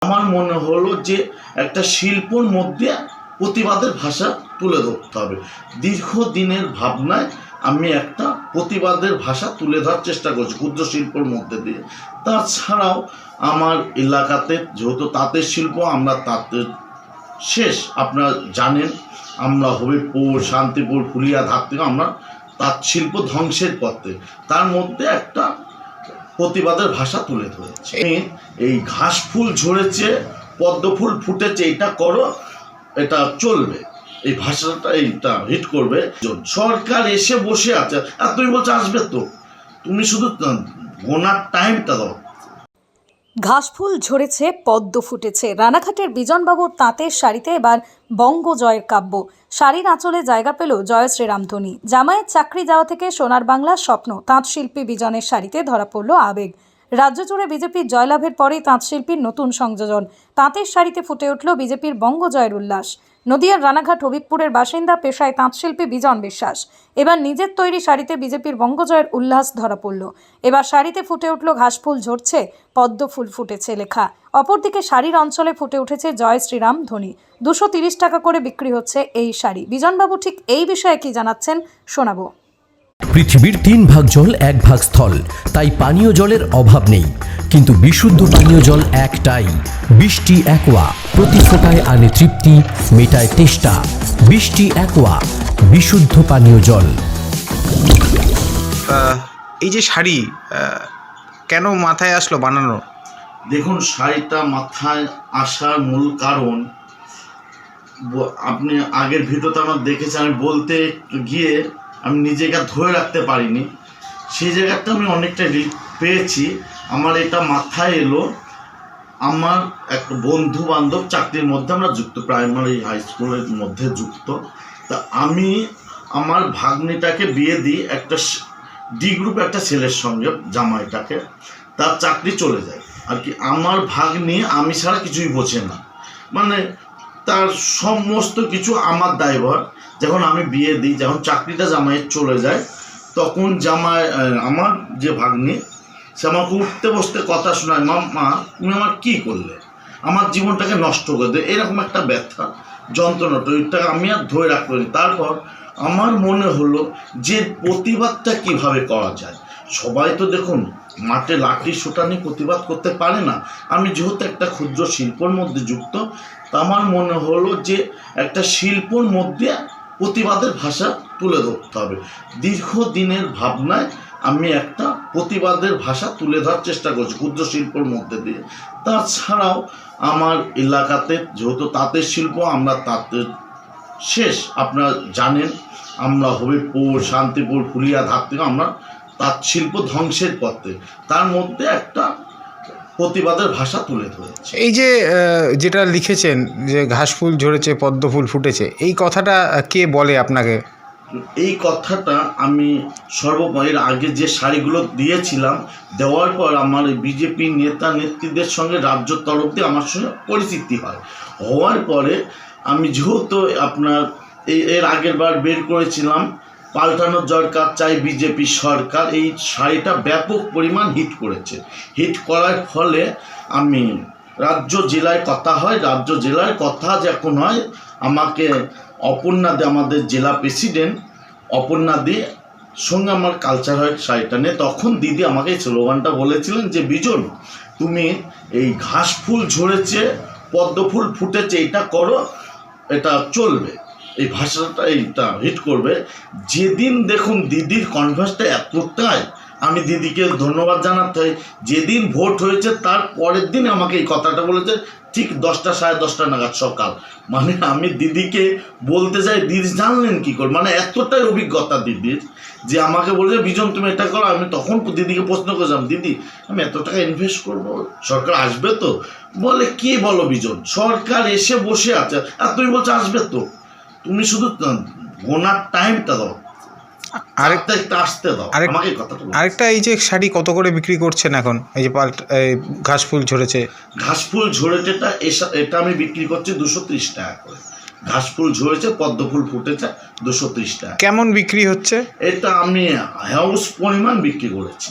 আমার মনে হলো যে একটা শিল্পর মধ্যে প্রতিবাদের ভাষা তুলে ধরতে হবে। দীর্ঘদিনের ভাবনায় আমি একটা প্রতিবাদের ভাষা তুলে ধরার চেষ্টা করছি ক্ষুদ্র শিল্পর মধ্যে দিয়ে। তাছাড়াও আমার এলাকাতে যেহেতু তাঁতের শিল্প, আমরা তাঁতের শেষ আপনারা জানেন, আমরা হবিবপুর, শান্তিপুর, ফুলিয়াঘাট থেকে আমরা তাঁত শিল্প ধ্বংসের পথে, তার মধ্যে একটা প্রতিবাদের ভাষা তুলে ধরেছে। এই ঘাস ফুল ঝরেছে, পদ্ম ফুল ফুটেছে, এটা করো, এটা চলবে, এই ভাষাটা এইটা হিট করবে। সরকার এসে বসে আছে আর তুমি বলছো আসবে, তো তুমি শুধু গোনার টাইমটা দাও। ঘাসফুল ঝরেছে, পদ্ম ফুটেছে। রানাঘাটের বিজনবাবুর তাঁতের শাড়িতে এবার বঙ্গজয়ের কাব্য। শাড়ির আঁচলে জায়গা পেল জয় শ্রীরামধ্বনি। জামাইয়ের চাকরি যাওয়া থেকে সোনার বাংলার স্বপ্ন, তাঁত শিল্পী বিজনের শাড়িতে ধরা পড়ল আবেগ। রাজ্য জুড়ে বিজেপির জয়লাভের পরেই তাঁত শিল্পীর নতুন সংযোজন। তাঁতের শাড়িতে ফুটে উঠল বিজেপির বঙ্গজয়ের উল্লাস। নদিয়ার রানাঘাট হবিবপুরের বাসিন্দা, পেশায় তাঁত শিল্পী বিজন বিশ্বাস। এবার নিজের তৈরি শাড়িতে বিজেপির বঙ্গজয়ের উল্লাস ধরা পড়ল। এবার শাড়িতে ফুটে উঠল ঘাসফুল ঝরছে, পদ্ম ফুল ফুটেছে লেখা। অপরদিকে শাড়ির অঞ্চলে ফুটে উঠেছে জয় শ্রীরাম ধ্বনি। 230 টাকা করে বিক্রি হচ্ছে এই শাড়ি। বিজনবাবু ঠিক এই বিষয়ে কি জানাচ্ছেন শোনাবো। পৃথিবীর 3 ভাগ জল 1 ভাগ স্থল, তাই পানীয় জলের অভাব নেই। কিন্তু বিশুদ্ধ পানীয় জল একটাই, বৃষ্টি অ্যাকোয়া। প্রতি ফোঁটায় আনে তৃপ্তি, মেটায় তেষ্টা। বৃষ্টি অ্যাকোয়া, বিশুদ্ধ পানীয় জল। এই যে শাড়ি কেন মাথায় আসলো বানানো? দেখুন, শাড়িটা মাথায় আসার মূল কারণ, আপনি আগের ভিডিওতে আমার দেখেছেন, আমি বলতে গিয়ে আমি নিজেকে ধরে রাখতে পারিনি। সেই জায়গাটা আমি অনেকটা রিলিফ পেয়েছি। আমার এটা মাথায় এলো, আমার একটা বন্ধু বান্ধব চাকরির মধ্যে আমরা যুক্ত, প্রাইমারি হাই স্কুলের মধ্যে যুক্ত। তা আমি আমার ভাগ্নিটাকে বিয়ে দিই একটা ডি গ্রুপে একটা ছেলের সঙ্গে, জামাইটাকে, তার চাকরি চলে যায় আর কি। আমার ভাগ্নি আমি ছাড়া কিছুই বোঝে না, মানে তার সমস্ত কিছু আমার দায়ভার। যখন আমি বিয়ে দিই, যখন চাকরিটা জামাইয়ের চলে যায়, তখন জামাই, আমার যে ভাগ্নি, সে আমাকে উঠতে বসতে কথা শোনায়, মা তুমি আমার কী করলে, আমার জীবনটাকে নষ্ট করে দেয়, এরকম একটা ব্যথা যন্ত্রণাটা, ওইটাকে আমি আর ধরে রাখতে পারি। তারপর আমার মনে হলো যে প্রতিবাদটা কিভাবে করা যায়। সবাই তো দেখুন মাঠে লাঠি সোটা নিয়ে প্রতিবাদ করতে পারে না। আমি যেহেতু একটা ক্ষুদ্র শিল্পর মধ্যে যুক্ত, তা আমার মনে হলো যে একটা শিল্পর মধ্যে প্রতিবাদের ভাষা তুলে ধরতে হবে। দীর্ঘদিনের ভাবনায় আমি একটা প্রতিবাদের ভাষা তুলে ধরার চেষ্টা করছি ক্ষুদ্র শিল্পর মধ্যে দিয়ে। তাছাড়াও আমার এলাকাতে যেহেতু তাঁতের শিল্প, আমরা তাঁতের শেষ আপনারা জানেন, আমরা হবিবপুর, শান্তিপুর, ফুলিয়াঘাট থেকে আমরা তাঁত শিল্প ধ্বংসের পথে, তার মধ্যে একটা প্রতিবাদের ভাষা তুলে ধরেছে। এই যে যেটা লিখেছেন যে ঘাসফুল ঝরেছে, পদ্ম ফুল ফুটেছে, এই কথাটা কে বলে আপনাকে? এই কথাটা আমি এর আগে যে শাড়িগুলো দিয়েছিলাম, দেওয়ার পর আমার বিজেপি নেতা নেত্রীদের সঙ্গে রাজ্য তরফ দিয়ে আমার সঙ্গে পরিচিতি হয়। হওয়ার পরে আমি যেহেতু আপনার এর আগের বার বের করেছিলাম পাল্টানোর দরকার চাই বিজেপি সরকার, এই শাড়িটা ব্যাপক পরিমাণ হিট করেছে। হিট করার ফলে আমি রাজ্য জেলায় কথা হয়, রাজ্য জেলার কথা যখন হয়, আমাকে অপর্ণা দে, আমাদের জেলা প্রেসিডেন্ট অপর্ণা দে সঙ্গে আমার কালচারাল শাড়িটা নিয়ে, তখন দিদি আমাকে এই স্লোগানটা বলেছিলেন যে বিজন, তুমি এই ঘাস ফুল ঝরেছে, পদ্ম ফুল ফুটেছে, এটা করো, এটা চলবে, এই ভাষাটা এইটা হিট করবে। যেদিন দেখুন দিদির কনভার্সটা এতটাই, আমি দিদিকে ধন্যবাদ জানাতে হয়, যেদিন ভোট হয়েছে তার পরের দিন আমাকে এই কথাটা বলেছে, ঠিক 10টা সাড়ে 10টা নাগাদ সকাল। মানে আমি দিদিকে বলতে চাই, দিদি জানলেন কী করে, মানে এতটাই অভিজ্ঞতা দিদির যে আমাকে বলেছে বিজন তুমি এটা করো। আমি তখন দিদিকে প্রশ্ন করেছিলাম, দিদি আমি এত টাকা ইনভেস্ট করবো, সরকার আসবে তো? বলে কি বলো বিজন, সরকার এসে বসে আছে আর তুমি বলছো আসবে তো, তুমি শুধু গোনার টাইমটা দাও, আরেকটা আসতে দাও আমাকে কথাটা। আরেকটা, এই যে শাড়ি কত করে বিক্রি করছেন এখন, এই যে ঘাসফুল ঝরেছে? ঘাসফুল ঝরেছেটা এটা আমি বিক্রি করছি 230 টাকা করে। ঘাসফুল ঝরেছে, পদ্ম ফুল ফুটেছে 230 টাকা। কেমন বিক্রি হচ্ছে? এটা আমি হাউস পরিমাণ বিক্রি করেছি।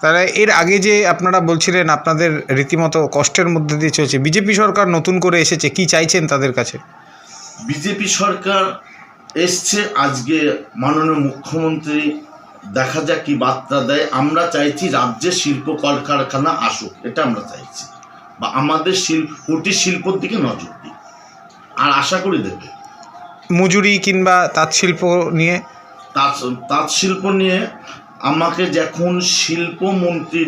তারা এর আগে যে আপনারা বলছিলেন আপনাদের রীতিমতো কষ্টের মধ্যে দিয়ে চলছে, বিজেপি সরকার নতুন করে এসেছে, কি চাইছেন তাদের কাছে? বিজেপি সরকার এসছে, আজকে মাননীয় মুখ্যমন্ত্রী দেখা যাক কি বার্তা দেয়। আমরা চাইছি রাজ্যে শিল্প কলকারখানা আসুক, এটা আমরা চাইছি, বা আমাদের কুটির শিল্পর দিকে নজর দিই, আর আশা করি দেবে। মজুরি কিংবা তাঁত শিল্প নিয়ে, তাঁত শিল্প নিয়ে আমাকে যখন শিল্পমন্ত্রী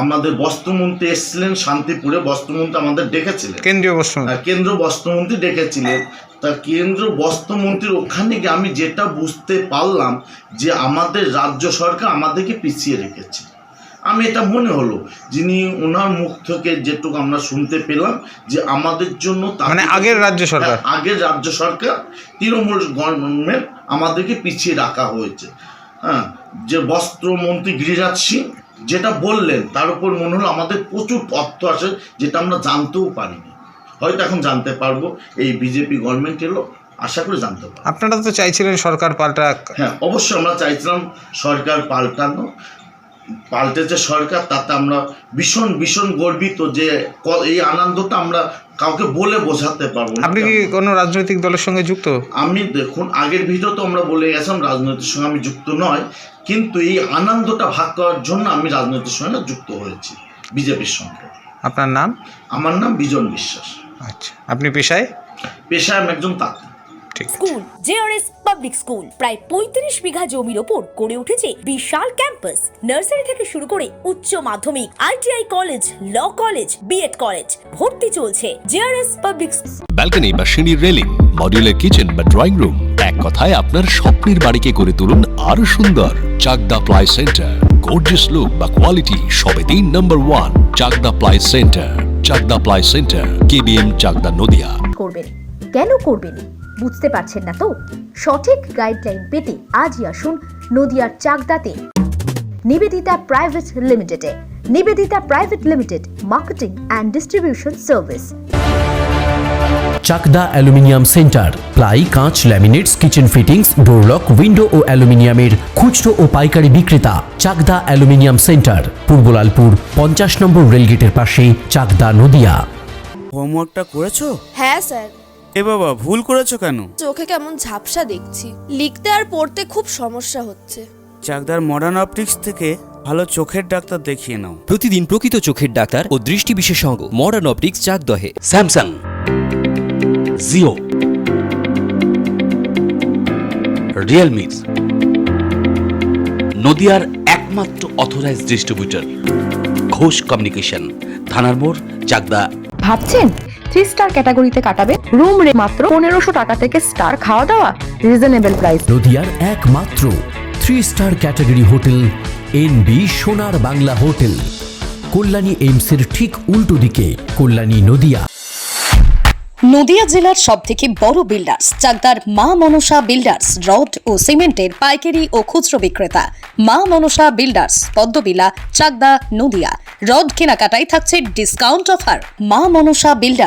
আমাদের বস্ত্রমন্ত্রী এসেছিলেন শান্তিপুরে, বস্ত্রমন্ত্রী আমাদের ডেকেছিলেন, কেন্দ্রীয় বস্ত্র কেন্দ্র বস্ত্রমন্ত্রী ডেকেছিলেন। তা কেন্দ্র বস্ত্রমন্ত্রীর ওখানে গিয়ে আমি যেটা বুঝতে পারলাম যে আমাদের রাজ্য সরকার আমাদেরকে পিছিয়ে রেখেছে। আমি এটা মনে হলো যিনি ওনার মুখ থেকে যেটুকু আমরা শুনতে পেলাম যে আমাদের জন্য মানে আগের রাজ্য সরকার, আগের রাজ্য সরকার তৃণমূল গভর্নমেন্ট আমাদেরকে পিছিয়ে রাখা হয়েছে। হ্যাঁ, যে বস্ত্রমন্ত্রী গিরিরাজ সিং যেটা বললেন তার উপর মনে হলো আমাদের প্রচুর তথ্য আছে যেটা আমরা জানতেও পারিনি, হয়তো এখন জানতে পারবো। এই বিজেপি গভর্নমেন্ট এলো, আশা করে জানতে পারবো। আপনারা তো চাইছিলেন সরকার পাল্টা। হ্যাঁ, অবশ্যই আমরা চাইছিলাম সরকার পাল্টেছে সরকার, তাতে আমরা ভীষণ ভীষণ গর্বিত যে এই আনন্দটা আমরা কাউকে বলে বোঝাতে পারবো না। আপনি কি কোনো রাজনৈতিক দলের সঙ্গে যুক্ত? আমি দেখুন, আগের ভিডিও তো আমরা বলে গেছিলাম রাজনীতির সঙ্গে আমি যুক্ত নয়, কিন্তু এই আনন্দটা ভাগ করার জন্য আমি রাজনীতির সঙ্গে যুক্ত হয়েছি, বিজেপির সঙ্গে। আপনার নাম? আমার নাম বিজন বিশ্বাস। আচ্ছা, আপনি পেশায়? পেশায় আমি একজন তাঁতি। স্কুল জেআরএস পাবলিক স্কুল প্রায় 35 বিঘা জমির ওপর গড়ে উঠেছে বিশাল ক্যাম্পাস। নার্সারি থেকে শুরু করে উচ্চ মাধ্যমিক, ITI college, law college, BEd college, ভর্তি চলছে। জেআরএস পাবলিক ব্যালকনি বা সিঁড়ির রেলিং, মডিউলার কিচেন বা ড্রয়িং রুম, এক কথায় আপনার স্বপ্নের বাড়িকে করে তুলুন আরো সুন্দর। Chakdah ply centre, gorgeous look বা কোয়ালিটি সবে 3 number 1 Chakdah ply centre. Chakdah ply centre, KBM, Chakdah, Nadia. করবেন কেন করবেন বুঝতে পারছেন না তো? সঠিক গাইডলাইন পেতে আজই আসুন নদিয়ার চাকদাতে নিবেদিতা প্রাইভেট লিমিটেডে। Nivedita private limited, marketing and distribution service. Chakdah aluminium centre, ply, কাঁচ, laminates, kitchen fittings, door lock, window ও অ্যালুমিনিয়ামের খুচরো ও পাইকারি বিক্রেতা। চাকদা অ্যালুমিনিয়াম সেন্টার, পূর্বলালপুর 50 নম্বর রেলগেটের পাশে, চাকদা, নদিয়া। হোমওয়ার্কটা করেছো? হ্যাঁ স্যার। এ বাবা, ভুল করেছো কেন? চোখে কেমন ঝাপসা দেখছি, লিখতে আর পড়তে খুব সমস্যা হচ্ছে। চাকদার মডার্ন অপটিক্স থেকে ভালো চোখের ডাক্তার দেখিয়ে নাও। প্রতিদিন প্রকৃত চোখের ডাক্তার ও দৃষ্টি বিশেষজ্ঞ মডার্ন অপটিক্স, চাকদহে। স্যামসাং, জিও, রিয়েলমি, নদিয়ার একমাত্র অথরাইজড ডিস্ট্রিবিউটর ঘোষ কমিউনিকেশন, থানার মোড়, চাকদা। ভাবছেন 3 স্টার ক্যাটাগরিতে কাটাবে? রুম রে মাত্র 1500 টাকা থেকে স্টার, খাওয়া দাওয়া রিজনেবল প্রাইস। নদিয়ার একমাত্র 3 স্টার ক্যাটাগরি হোটেল এনবি সোনার বাংলা হোটেল, কল্যাণী এইমসের ঠিক উল্টো দিকে, কল্যাণী, নদিয়া। নদিয়া জেলার সবথেকে বড় বিল্ডার্স চাকদার মা মনসা বিল্ডার্স, রড ও সিমেন্টের পাইকারি ও খুচরো বিক্রেতা। মা মনসা বিল্ডার্স, পদ্মবিলা, চাকদা, নদিয়া। রড কেনাকাটায় থাকছে ডিসকাউন্ট অফার। মা মনসা বিল্ডার্স।